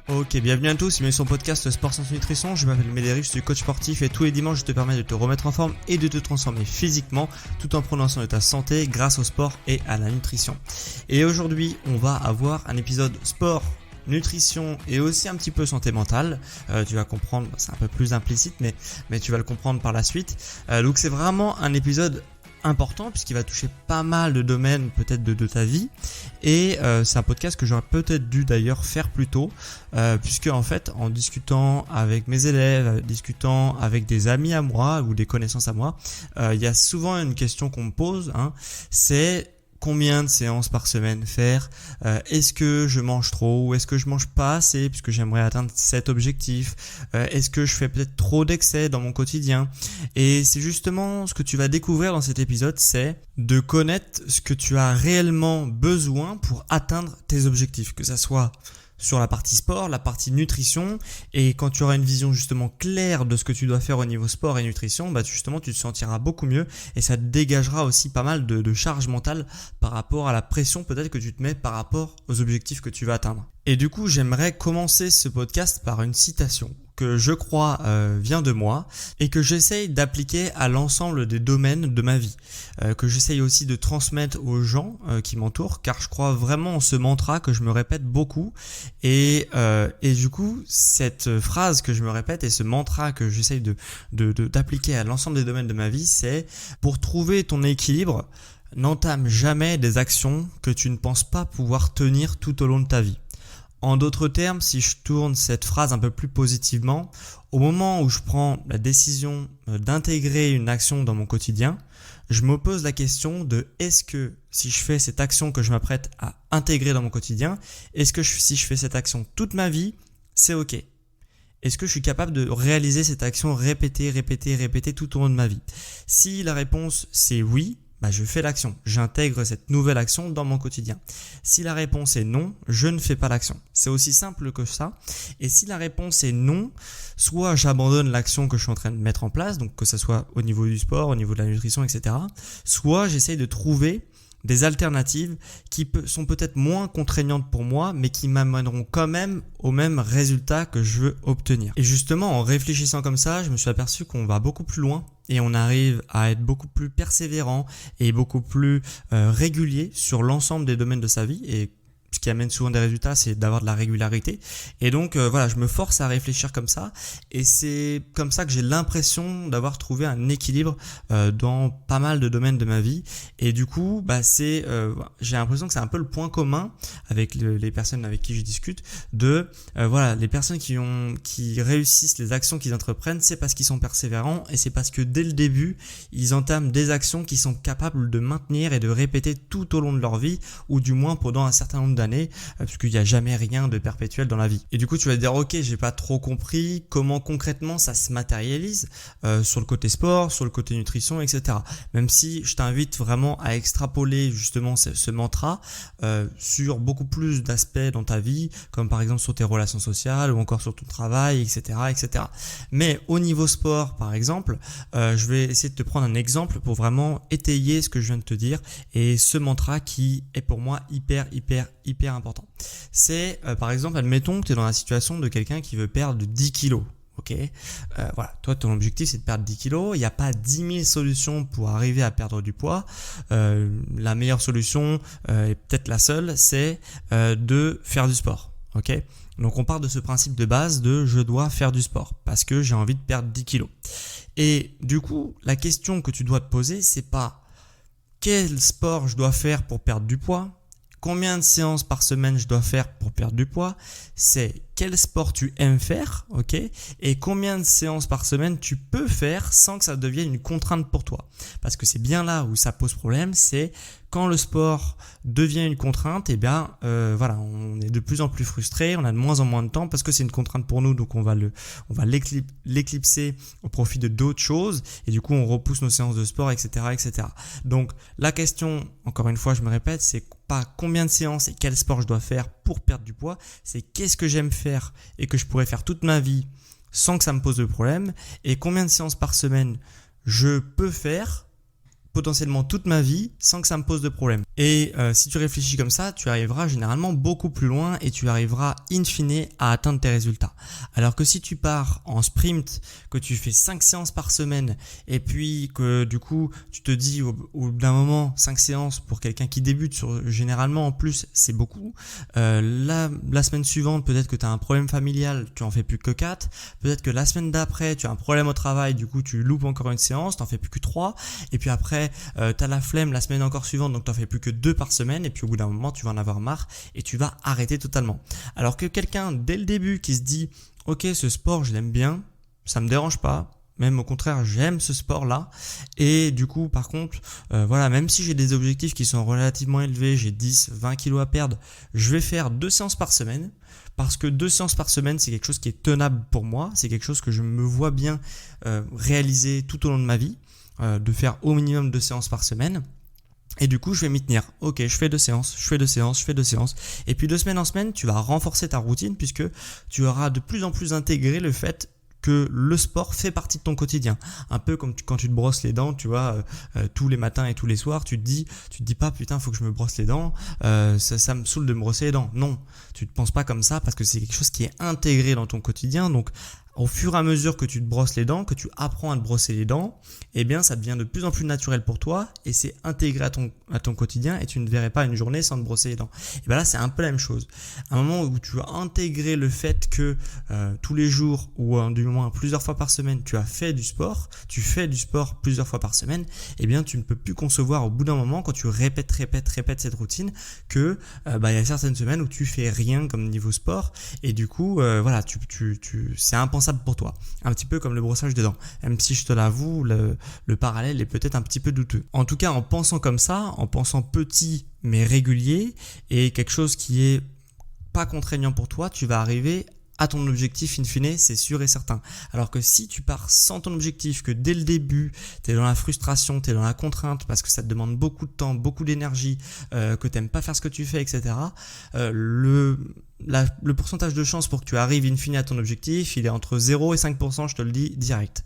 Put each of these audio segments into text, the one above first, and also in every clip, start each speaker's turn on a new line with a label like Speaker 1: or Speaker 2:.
Speaker 1: Ok, bienvenue à tous, bienvenue sur le podcast Sport Sans Nutrition. Je m'appelle Médéric, je suis coach sportif et tous les dimanches je te permets de te remettre en forme et de te transformer physiquement tout en prenant soin de ta santé grâce au sport et à la nutrition. Et aujourd'hui, on va avoir un épisode sport, nutrition et aussi un petit peu santé mentale. Tu vas comprendre, c'est un peu plus implicite mais tu vas le comprendre par la suite. Donc c'est vraiment un épisode important puisqu'il va toucher pas mal de domaines peut-être de ta vie et c'est un podcast que j'aurais peut-être dû d'ailleurs faire plus tôt puisque en fait en discutant avec mes élèves, discutant avec des amis à moi ou des connaissances à moi, il y a souvent une question qu'on me pose, c'est combien de séances par semaine faire, est-ce que je mange trop ou est-ce que je mange pas assez puisque j'aimerais atteindre cet objectif, est-ce que je fais peut-être trop d'excès dans mon quotidien. Et c'est justement ce que tu vas découvrir dans cet épisode, c'est de connaître ce que tu as réellement besoin pour atteindre tes objectifs, que ça soit sur la partie sport, la partie nutrition, et quand tu auras une vision justement claire de ce que tu dois faire au niveau sport et nutrition, justement tu te sentiras beaucoup mieux et ça te dégagera aussi pas mal de charge mentale par rapport à la pression peut-être que tu te mets par rapport aux objectifs que tu vas atteindre. Et du coup, j'aimerais commencer ce podcast par une citation que je crois vient de moi et que j'essaye d'appliquer à l'ensemble des domaines de ma vie, que j'essaye aussi de transmettre aux gens qui m'entourent, car je crois vraiment en ce mantra que je me répète beaucoup et du coup cette phrase que je me répète et ce mantra que j'essaye d'appliquer à l'ensemble des domaines de ma vie, c'est: pour trouver ton équilibre, n'entame jamais des actions que tu ne penses pas pouvoir tenir tout au long de ta vie. En d'autres termes, si je tourne cette phrase un peu plus positivement, au moment où je prends la décision d'intégrer une action dans mon quotidien, je me pose la question de est-ce que si je fais cette action que je m'apprête à intégrer dans mon quotidien, est-ce que si je fais cette action toute ma vie, c'est ok ? Est-ce que je suis capable de réaliser cette action répéter tout au long de ma vie ? Si la réponse c'est oui, je fais l'action, j'intègre cette nouvelle action dans mon quotidien. Si la réponse est non, je ne fais pas l'action. C'est aussi simple que ça. Et si la réponse est non, soit j'abandonne l'action que je suis en train de mettre en place, donc que ce soit au niveau du sport, au niveau de la nutrition, etc. Soit j'essaye de trouver des alternatives qui sont peut-être moins contraignantes pour moi, mais qui m'amèneront quand même au même résultat que je veux obtenir. Et justement, en réfléchissant comme ça, je me suis aperçu qu'on va beaucoup plus loin et on arrive à être beaucoup plus persévérant et beaucoup plus régulier sur l'ensemble des domaines de sa vie. Et ce qui amène souvent des résultats, c'est d'avoir de la régularité. Et donc je me force à réfléchir comme ça. Et c'est comme ça que j'ai l'impression d'avoir trouvé un équilibre dans pas mal de domaines de ma vie. Et du coup, j'ai l'impression que c'est un peu le point commun avec les personnes avec qui je discute les personnes qui réussissent les actions qu'ils entreprennent, c'est parce qu'ils sont persévérants et c'est parce que dès le début, ils entament des actions qu'ils sont capables de maintenir et de répéter tout au long de leur vie, ou du moins pendant un certain nombre d'années, parce qu'il n'y a jamais rien de perpétuel dans la vie. Et du coup tu vas te dire ok, j'ai pas trop compris comment concrètement ça se matérialise sur le côté sport, sur le côté nutrition, etc. Même si je t'invite vraiment à extrapoler justement ce mantra sur beaucoup plus d'aspects dans ta vie, comme par exemple sur tes relations sociales ou encore sur ton travail, etc. Mais au niveau sport par exemple, je vais essayer de te prendre un exemple pour vraiment étayer ce que je viens de te dire et ce mantra qui est pour moi hyper important. C'est par exemple, admettons que tu es dans la situation de quelqu'un qui veut perdre 10 kilos. Ok, toi ton objectif c'est de perdre 10 kilos, il n'y a pas 10 000 solutions pour arriver à perdre du poids. La meilleure solution, et peut-être la seule, c'est de faire du sport. Ok, donc on part de ce principe de base de je dois faire du sport parce que j'ai envie de perdre 10 kilos. Et du coup, la question que tu dois te poser, c'est pas quel sport je dois faire pour perdre du poids, combien de séances par semaine je dois faire pour perdre du poids, c'est quel sport tu aimes faire, ok, et combien de séances par semaine tu peux faire sans que ça devienne une contrainte pour toi. Parce que c'est bien là où ça pose problème, c'est quand le sport devient une contrainte, on est de plus en plus frustré, on a de moins en moins de temps parce que c'est une contrainte pour nous, donc on va l'éclipser au profit de d'autres choses et du coup on repousse nos séances de sport, etc. Donc la question, encore une fois je me répète, c'est pas combien de séances et quel sport je dois faire pour perdre du poids, c'est qu'est-ce que j'aime faire et que je pourrais faire toute ma vie sans que ça me pose de problème, et combien de séances par semaine je peux faire potentiellement toute ma vie sans que ça me pose de problème. Et si tu réfléchis comme ça, tu arriveras généralement beaucoup plus loin et tu arriveras in fine à atteindre tes résultats. Alors que si tu pars en sprint, que tu fais 5 séances par semaine et puis que du coup tu te dis au bout d'un moment 5 séances pour quelqu'un qui débute, généralement en plus c'est beaucoup. La semaine suivante peut-être que tu as un problème familial, tu en fais plus que 4. Peut-être que la semaine d'après tu as un problème au travail, du coup tu loupes encore une séance, tu n'en fais plus que 3. Et puis après tu as la flemme la semaine encore suivante, donc tu n'en fais plus que 2 par semaine et puis au bout d'un moment tu vas en avoir marre et tu vas arrêter totalement. Alors que quelqu'un dès le début qui se dit ok, ce sport je l'aime bien, ça me dérange pas, même au contraire j'aime ce sport là, et du coup par contre voilà, même si j'ai des objectifs qui sont relativement élevés, j'ai 10-20 kilos à perdre, je vais faire 2 séances par semaine, parce que 2 séances par semaine c'est quelque chose qui est tenable pour moi, c'est quelque chose que je me vois bien réaliser tout au long de ma vie, de faire au minimum 2 séances par semaine. Et du coup, je vais m'y tenir. Ok, je fais 2 séances, je fais 2 séances, je fais 2 séances. Et puis de semaine en semaine, tu vas renforcer ta routine puisque tu auras de plus en plus intégré le fait que le sport fait partie de ton quotidien. Un peu comme quand tu te brosses les dents, tu vois, tous les matins et tous les soirs, tu te dis pas putain, faut que je me brosse les dents, ça me saoule de me brosser les dents. Non, tu te penses pas comme ça parce que c'est quelque chose qui est intégré dans ton quotidien. Donc au fur et à mesure que tu te brosses les dents, que tu apprends à te brosser les dents, eh bien ça devient de plus en plus naturel pour toi et c'est intégré à ton quotidien et tu ne verrais pas une journée sans te brosser les dents. Et bien là c'est un peu la même chose. À un moment où tu as intégré le fait que tous les jours ou du moins plusieurs fois par semaine tu fais du sport plusieurs fois par semaine, eh bien tu ne peux plus concevoir au bout d'un moment quand tu répètes cette routine que il y a certaines semaines où tu fais rien comme niveau sport et du coup voilà, c'est impensable pour toi, un petit peu comme le brossage des dents, même si je te l'avoue le parallèle est peut-être un petit peu douteux. En tout cas, en pensant comme ça, en pensant petit mais régulier et quelque chose qui est pas contraignant pour toi, tu vas arriver à ton objectif in fine, c'est sûr et certain. Alors que si tu pars sans ton objectif, que dès le début, tu es dans la frustration, tu es dans la contrainte parce que ça te demande beaucoup de temps, beaucoup d'énergie, que tu n'aimes pas faire ce que tu fais, etc. Le pourcentage de chance pour que tu arrives in fine à ton objectif, il est entre 0 et 5%, je te le dis direct.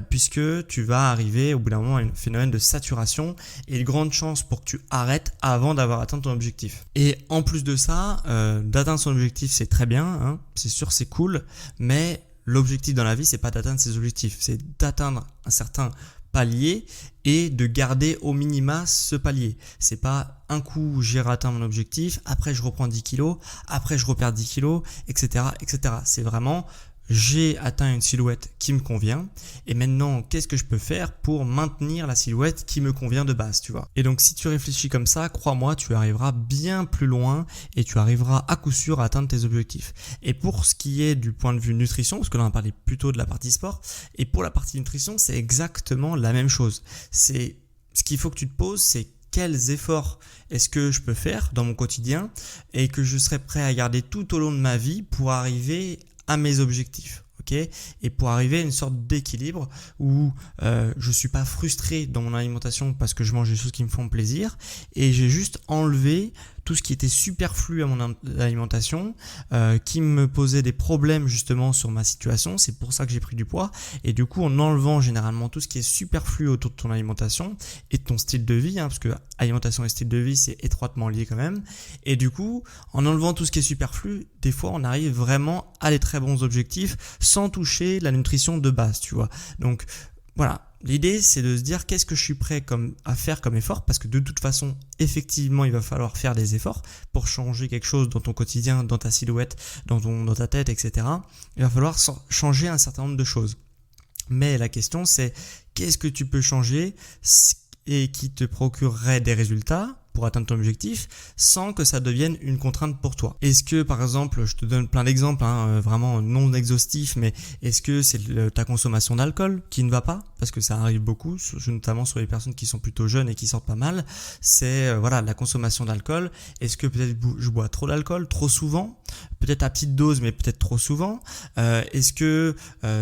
Speaker 1: Puisque tu vas arriver au bout d'un moment à un phénomène de saturation et une grande chance pour que tu arrêtes avant d'avoir atteint ton objectif. Et en plus de ça, d'atteindre son objectif, c'est très bien, hein, c'est sûr, c'est cool, mais l'objectif dans la vie, c'est pas d'atteindre ses objectifs, c'est d'atteindre un certain palier et de garder au minima ce palier. C'est pas un coup j'ai atteint mon objectif, après je reprends 10 kilos, après je reperds 10 kilos, etc. etc. C'est vraiment j'ai atteint une silhouette qui me convient et maintenant qu'est-ce que je peux faire pour maintenir la silhouette qui me convient de base, tu vois. Et donc si tu réfléchis comme ça, crois-moi, tu arriveras bien plus loin et tu arriveras à coup sûr à atteindre tes objectifs. Et pour ce qui est du point de vue nutrition, parce que là on a parlé plutôt de la partie sport, et pour la partie nutrition c'est exactement la même chose. C'est ce qu'il faut que tu te poses, c'est quels efforts est-ce que je peux faire dans mon quotidien et que je serai prêt à garder tout au long de ma vie pour arriver à mes objectifs, ok, et pour arriver à une sorte d'équilibre où je suis pas frustré dans mon alimentation parce que je mange des choses qui me font plaisir et j'ai juste enlevé tout ce qui était superflu à mon alimentation, qui me posait des problèmes justement sur ma situation. C'est pour ça que j'ai pris du poids. Et du coup, en enlevant généralement tout ce qui est superflu autour de ton alimentation et de ton style de vie, hein, parce que alimentation et style de vie, c'est étroitement lié quand même. Et du coup, en enlevant tout ce qui est superflu, des fois, on arrive vraiment à des très bons objectifs sans toucher la nutrition de base, tu vois. Donc, voilà. L'idée, c'est de se dire qu'est-ce que je suis prêt à faire comme effort parce que de toute façon, effectivement, il va falloir faire des efforts pour changer quelque chose dans ton quotidien, dans ta silhouette, dans ta tête, etc. Il va falloir changer un certain nombre de choses. Mais la question, c'est qu'est-ce que tu peux changer et qui te procurerait des résultats pour atteindre ton objectif sans que ça devienne une contrainte pour toi. Est-ce que par exemple, je te donne plein d'exemples, hein, vraiment non exhaustifs, mais est-ce que c'est ta consommation d'alcool qui ne va pas? Parce que ça arrive beaucoup, notamment sur les personnes qui sont plutôt jeunes et qui sortent pas mal. C'est voilà, la consommation d'alcool. Est-ce que peut-être je bois trop d'alcool, trop souvent? peut-être à petite dose, mais peut-être trop souvent? Est-ce que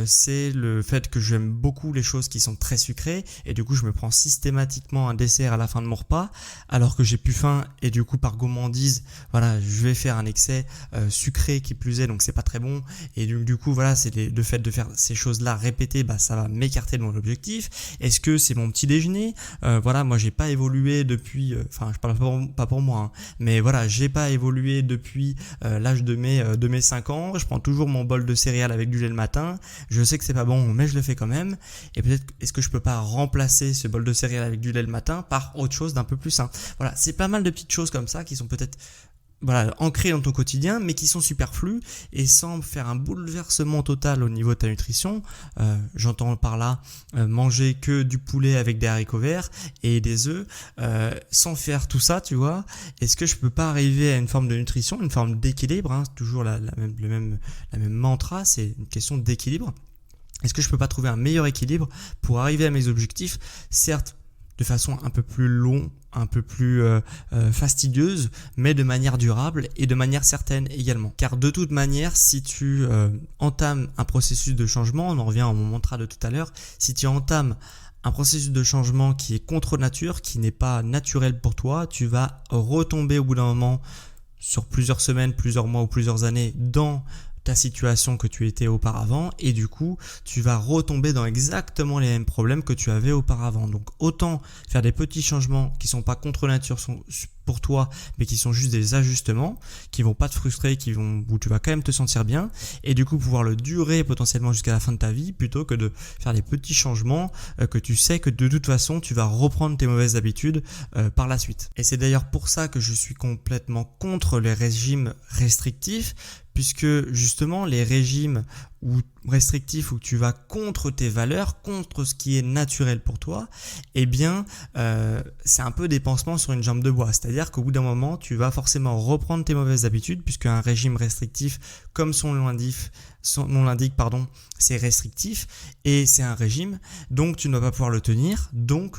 Speaker 1: c'est le fait que j'aime beaucoup les choses qui sont très sucrées et du coup je me prends systématiquement un dessert à la fin de mon repas alors que j'ai plus faim et du coup par gourmandise, voilà, je vais faire un excès sucré qui plus est, donc c'est pas très bon et du coup voilà, c'est le fait de faire ces choses-là répétées, ça va m'écarter de mon objectif. Est-ce que c'est mon petit déjeuner? Voilà, moi j'ai pas évolué depuis, je parle pas pour moi, hein, mais voilà, j'ai pas évolué depuis l'âge de mes 5 ans. Je prends toujours mon bol de céréales avec du lait le matin. Je sais que c'est pas bon, mais je le fais quand même. Et peut-être, est-ce que je peux pas remplacer ce bol de céréales avec du lait le matin par autre chose d'un peu plus sain? Voilà, c'est pas mal de petites choses comme ça qui sont peut-être ancrées dans ton quotidien, mais qui sont superflues et sans faire un bouleversement total au niveau de ta nutrition. J'entends par là manger que du poulet avec des haricots verts et des œufs, sans faire tout ça, tu vois. Est-ce que je peux pas arriver à une forme de nutrition, une forme d'équilibre, hein, toujours la même mantra, c'est une question d'équilibre. Est-ce que je peux pas trouver un meilleur équilibre pour arriver à mes objectifs, certes de façon un peu plus longue, un peu plus fastidieuse, mais de manière durable et de manière certaine également. Car de toute manière, si tu entames un processus de changement, on en revient à mon mantra de tout à l'heure, si tu entames un processus de changement qui est contre nature, qui n'est pas naturel pour toi, tu vas retomber au bout d'un moment, sur plusieurs semaines, plusieurs mois ou plusieurs années, dans ta situation que tu étais auparavant et du coup tu vas retomber dans exactement les mêmes problèmes que tu avais auparavant. Donc autant faire des petits changements qui sont pas contre nature pour toi mais qui sont juste des ajustements qui vont pas te frustrer, où tu vas quand même te sentir bien et du coup pouvoir le durer potentiellement jusqu'à la fin de ta vie plutôt que de faire des petits changements que tu sais que de toute façon tu vas reprendre tes mauvaises habitudes par la suite. Et c'est d'ailleurs pour ça que je suis complètement contre les régimes restrictifs, puisque justement les régimes restrictifs où tu vas contre tes valeurs, contre ce qui est naturel pour toi, eh bien c'est un peu des pansements sur une jambe de bois. C'est-à-dire qu'au bout d'un moment, tu vas forcément reprendre tes mauvaises habitudes, puisque un régime restrictif, comme son nom l'indique, c'est restrictif et c'est un régime, donc tu ne vas pas pouvoir le tenir, donc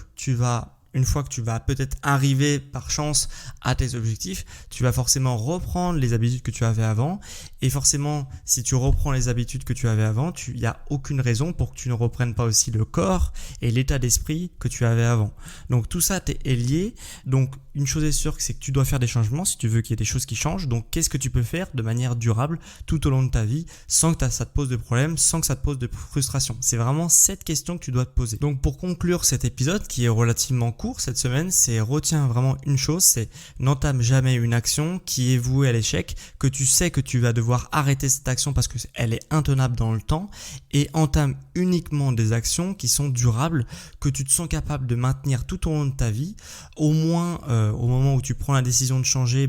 Speaker 1: une fois que tu vas peut-être arriver par chance à tes objectifs, tu vas forcément reprendre les habitudes que tu avais avant. Et forcément, si tu reprends les habitudes que tu avais avant, il n'y a aucune raison pour que tu ne reprennes pas aussi le corps et l'état d'esprit que tu avais avant. Donc tout ça est lié. Donc une chose est sûre, c'est que tu dois faire des changements si tu veux qu'il y ait des choses qui changent. Donc qu'est-ce que tu peux faire de manière durable tout au long de ta vie sans que ça te pose de problème, sans que ça te pose de frustration? C'est vraiment cette question que tu dois te poser. Donc pour conclure cet épisode qui est relativement court cette semaine, retiens vraiment une chose, c'est n'entame jamais une action qui est vouée à l'échec, que tu sais que tu vas devoir arrêter cette action parce qu'elle est intenable dans le temps, et entame uniquement des actions qui sont durables, que tu te sens capable de maintenir tout au long de ta vie, au moins au moment où tu prends la décision de changer,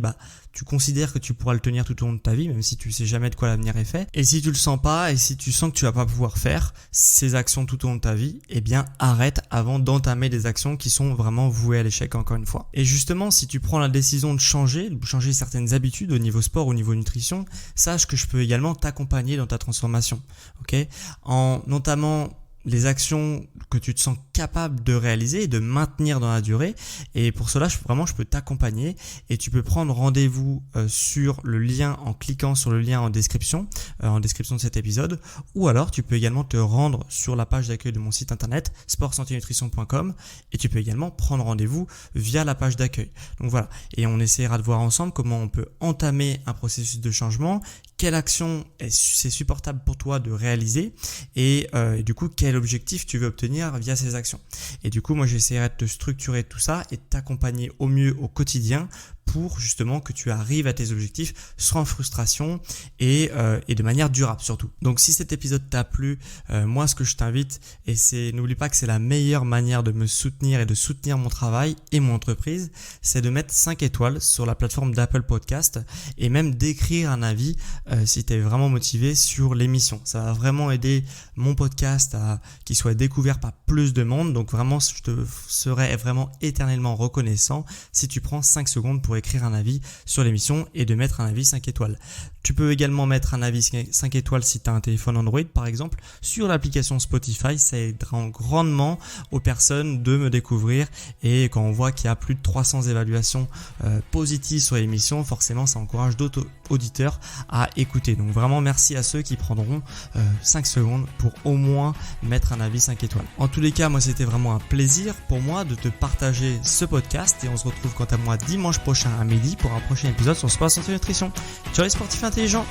Speaker 1: tu considères que tu pourras le tenir tout au long de ta vie, même si tu sais jamais de quoi l'avenir est fait. Et si tu le sens pas, et si tu sens que tu vas pas pouvoir faire ces actions tout au long de ta vie, eh bien arrête avant d'entamer des actions qui sont vraiment vouées à l'échec encore une fois. Et justement, si tu prends la décision de changer certaines habitudes au niveau sport, au niveau nutrition, sache que je peux également t'accompagner dans ta transformation, ok? En entamant les actions que tu te sens capable de réaliser et de maintenir dans la durée. Et pour cela, je peux t'accompagner et tu peux prendre rendez-vous sur le lien en cliquant sur le lien en description de cet épisode, ou alors tu peux également te rendre sur la page d'accueil de mon site internet sportsanténutrition.com et tu peux également prendre rendez-vous via la page d'accueil. Donc voilà, et on essaiera de voir ensemble comment on peut entamer un processus de changement, quelle action c'est supportable pour toi de réaliser et du coup quel objectif tu veux obtenir via ces actions. Et du coup moi j'essaierai de te structurer tout ça et de t'accompagner au mieux au quotidien pour justement que tu arrives à tes objectifs sans frustration et de manière durable surtout. Donc si cet épisode t'a plu, moi ce que je t'invite, et n'oublie pas que c'est la meilleure manière de me soutenir et de soutenir mon travail et mon entreprise, c'est de mettre 5 étoiles sur la plateforme d'Apple Podcast et même d'écrire un avis si tu es vraiment motivé sur l'émission. Ça va vraiment aider mon podcast à qu'il soit découvert par plus de monde. Donc vraiment je te serai vraiment éternellement reconnaissant si tu prends 5 secondes pour écrire un avis sur l'émission et de mettre un avis 5 étoiles. Tu peux également mettre un avis 5 étoiles si tu as un téléphone Android par exemple sur l'application Spotify. Ça aidera grandement aux personnes de me découvrir, et quand on voit qu'il y a plus de 300 évaluations positives sur l'émission, forcément ça encourage d'autres auditeurs à écouter. Donc vraiment merci à ceux qui prendront 5 secondes pour au moins mettre un avis 5 étoiles. En tous les cas, moi c'était vraiment un plaisir pour moi de te partager ce podcast, et on se retrouve quant à moi dimanche prochain à midi pour un prochain épisode sur Sport Santé Nutrition. Ciao les sportifs intelligents.